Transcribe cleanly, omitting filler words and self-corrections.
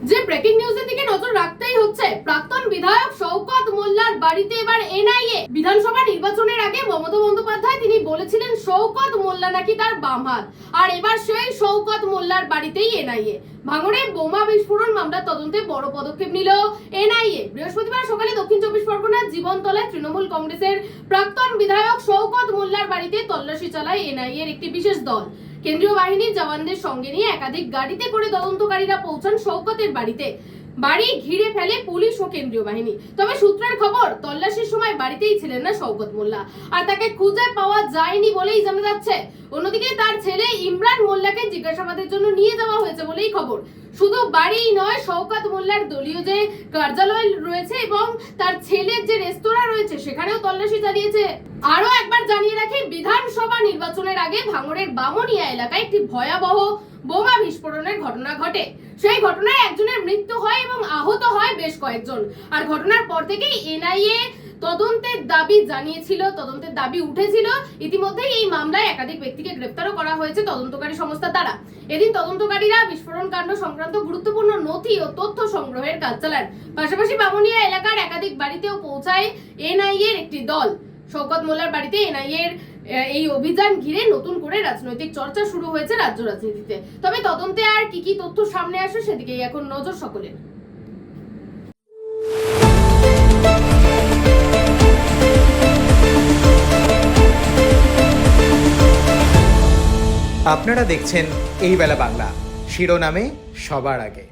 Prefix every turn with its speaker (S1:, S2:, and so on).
S1: যে ব্রেকিং নিউজের দিকে নজর রাখতেই হচ্ছে, প্রাক্তন বিধায়ক শওকত মোল্লার বাড়িতে এবার এনআইএ। বিধানসভা নির্বাচনের আগে মমতা বন্দ্যোপাধ্যায় তিনি বলেছিলেন শওকত মোল্লা নাকি তার বাম হাত, আর এবার সেই শওকত মোল্লার বাড়িতেই এনআইএ। ভাঙড়ে বোমা বিস্ফোরণ মামলার তদন্তে বড় পদক্ষেপ নিল এনআইএ। বৃহস্পতিবার সকালে দক্ষিণ চব্বিশ পরগনার জীবনতলায় তৃণমূল কংগ্রেসের প্রাক্তন বিধায়ক শওকত মোল্লার বাড়িতে তল্লাশি চালায় এনআইএ এর একটি বিশেষ দল। কেন্দ্রীয় বাহিনীর জওয়ানদের সঙ্গে নিয়ে একাধিক গাড়িতে করে তদন্তকারীরা পৌঁছান শওকতের বাড়িতে। বাড়ি ঘিরে ফেলে পুলিশ ও কেন্দ্রীয় বাহিনী। তবে সূত্রের খবর, তল্লাশির সময় বাড়িতেই ছিলেন না শওকত মোল্লা, আর তাকে খুঁজে পাওয়া যায়নি বলেই জানা যাচ্ছে। অন্যদিকে তার ছেলে ইমরান মোল্লাকে জিজ্ঞাসাবাদের জন্য নিয়ে যাওয়া হয়েছে বলেই খবর। শুধু বাড়িই নয়, শওকত মোল্লার দলীয় যে কার্যালয় রয়েছে এবং তার ছেলের যে রেস্তোরাঁ রয়েছে সেখানেও তল্লাশি চালিয়েছে। আরো একবার জানিয়ে রাখি, বিধানসভা নির্বাচনের আগে ভাঙড়ের বামনিয়া এলাকায় একটি ভয়াবহ বোমা বিস্ফোরণের ঘটনা ঘটে। সেই ঘটনায় একজনের মৃত্যু হয় এবং আহত হয় বেশ কয়েকজন। আর ঘটনার পর থেকেই এনআইএ তদন্তের দাবি জানিয়েছিল, তদন্তের দাবি উঠেছিল। ইতিমধ্যেই এই মামলায় একাধিক ব্যক্তিকে গ্রেফতারও করা হয়েছে তদন্তকারী সংস্থা দ্বারা। এদিন তদন্তকারীরা বিস্ফোরণ কাণ্ড সংক্রান্ত গুরুত্বপূর্ণ নথি ও তথ্য সংগ্রহের কাজ চালান। পাশাপাশি বামুনিয়া এলাকার একাধিক বাড়িতেও পৌঁছায় এনআইএ এর একটি দল। শওকত মোল্লার বাড়িতে এনআইএ এর এই অভিযান ঘিরে নতুন করে রাজনৈতিক চর্চা শুরু হয়েছে রাজ্য রাজনীতিতে। তবে তদন্তে আর কি তথ্য সামনে আসে সেদিকেই এখন নজর সকলের।
S2: আপনারা দেখছেন এই বেলা বাংলা, শিরোনামে সবার আগে।